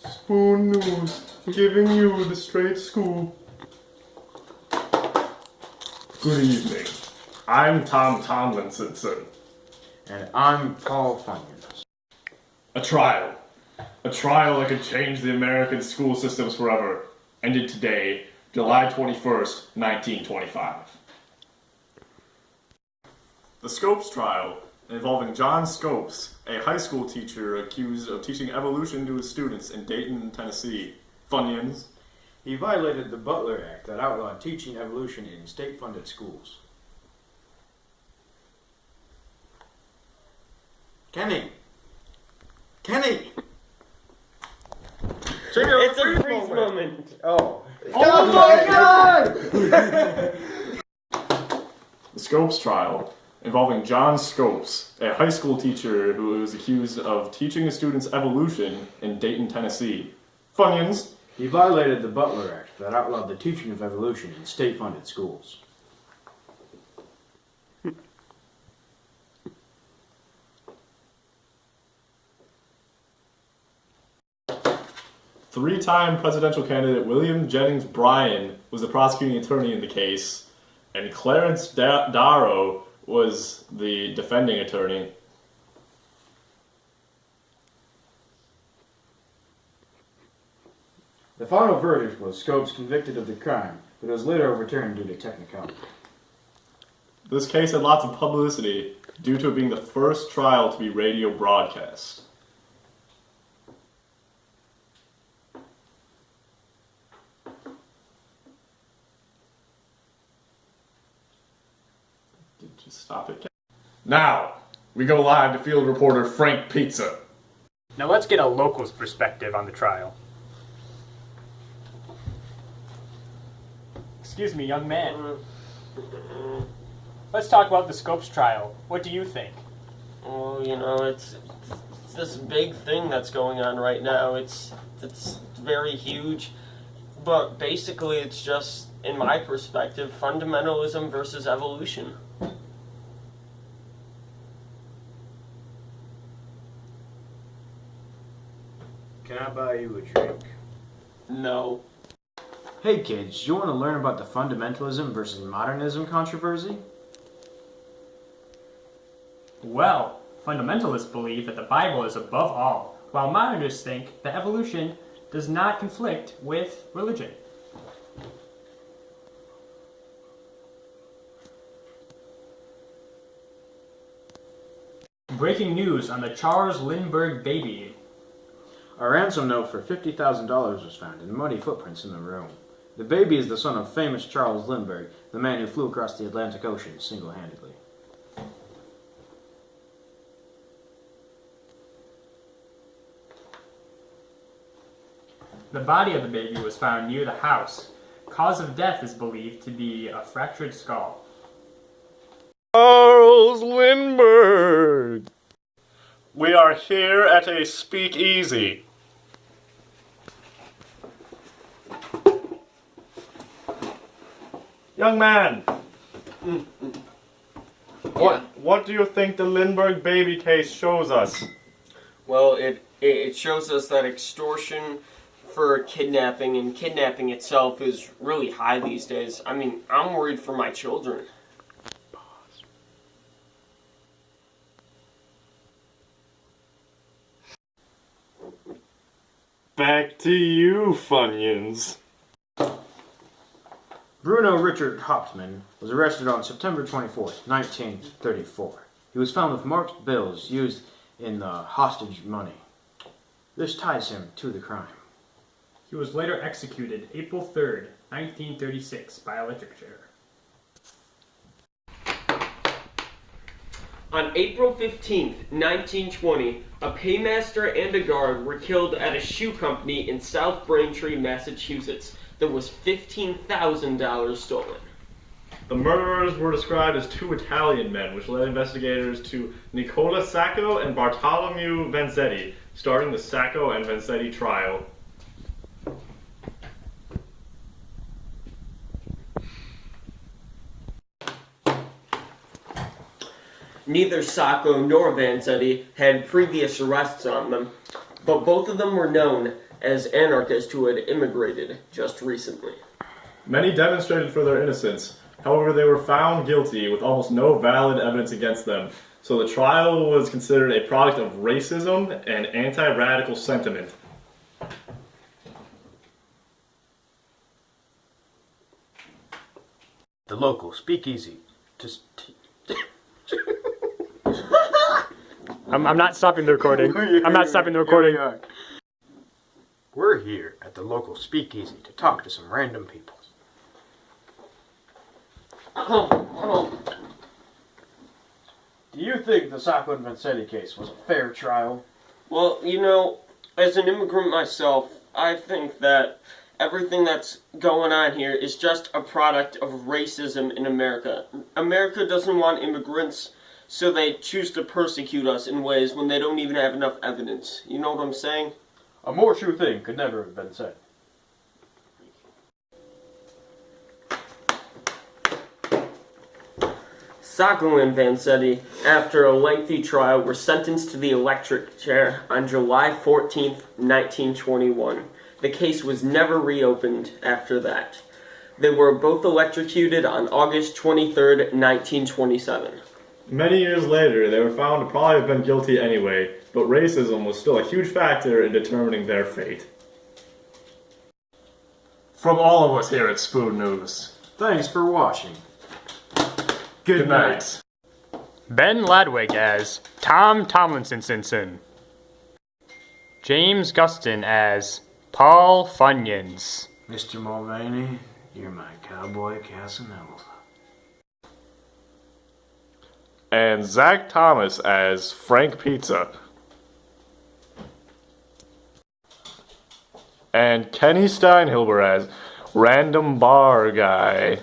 Spoon News, giving you the straight scoop. Good evening. I'm Tom Tomlinson. And I'm Paul Funyuns. A trial. A trial that could change the American school systems forever. Ended today, July 21st, 1925. The Scopes trial, involving John Scopes, a high school teacher accused of teaching evolution to his students in Dayton, Tennessee. Funyuns. He violated the Butler Act that outlawed teaching evolution in state-funded schools. Kenny! Kenny! It's a freeze moment. Oh. Oh my God! The Scopes trial, involving John Scopes, a high school teacher who was accused of teaching his students evolution in Dayton, Tennessee. Funyuns. He violated the Butler Act that outlawed the teaching of evolution in state-funded schools. Three-time presidential candidate William Jennings Bryan was the prosecuting attorney in the case, and Clarence Darrow was the defending attorney. The final verdict was Scopes convicted of the crime, but it was later overturned due to technicality. This case had lots of publicity due to it being the first trial to be radio broadcast. Just stop it. Now, we go live to field reporter Frank Pizza. Now let's get a local's perspective on the trial. Excuse me, young man. Let's talk about the Scopes trial. What do you think? Well, you know, it's this big thing that's going on right now. It's very huge, but basically it's just, in my perspective, fundamentalism versus evolution. Can I buy you a drink? No. Hey kids, you want to learn about the fundamentalism versus modernism controversy? Well, fundamentalists believe that the Bible is above all, while modernists think that evolution does not conflict with religion. Breaking news on the Charles Lindbergh baby. A ransom note for $50,000 was found and muddy footprints in the room. The baby is the son of famous Charles Lindbergh, the man who flew across the Atlantic Ocean single-handedly. The body of the baby was found near the house. Cause of death is believed to be a fractured skull. Charles Lindbergh! We are here at a speakeasy. Young man, what do you think the Lindbergh baby case shows us? Well, it shows us that extortion for kidnapping and kidnapping itself is really high these days. I mean, I'm worried for my children. Back to you, Funyuns. Bruno Richard Hauptmann was arrested on September 24, 1934. He was found with marked bills used in the hostage money. This ties him to the crime. He was later executed April 3rd, 1936 by electric chair. On April 15th, 1920, a paymaster and a guard were killed at a shoe company in South Braintree, Massachusetts. There was $15,000 stolen. The murderers were described as two Italian men, which led investigators to Nicola Sacco and Bartolomeo Vanzetti, starting the Sacco and Vanzetti trial. Neither Sacco nor Vanzetti had previous arrests on them, but both of them were known as anarchists who had immigrated just recently. Many demonstrated for their innocence. However, they were found guilty with almost no valid evidence against them. So the trial was considered a product of racism and anti-radical sentiment. The local speakeasy. I'm not stopping the recording. I'm not stopping the recording. We're here at the local speakeasy to talk to some random people. Do you think the Sacco and Vanzetti case was a fair trial? Well, you know, as an immigrant myself, I think that everything that's going on here is just a product of racism in America. America doesn't want immigrants, so they choose to persecute us in ways when they don't even have enough evidence. You know what I'm saying? A more true thing could never have been said. Sacco and Vanzetti, after a lengthy trial, were sentenced to the electric chair on July 14th, 1921. The case was never reopened after that. They were both electrocuted on August 23rd, 1927. Many years later, they were found to probably have been guilty anyway, but racism was still a huge factor in determining their fate. From all of us here at Spoon News, Thanks for watching. good night. Ben Ladwig as Tom Tomlinson. James Guston as Paul Funyuns. Mr. Mulvaney, you're my cowboy Casanova. And Zach Thomas as Frank Pizza. And Kenny Steinhilber as Random Bar Guy.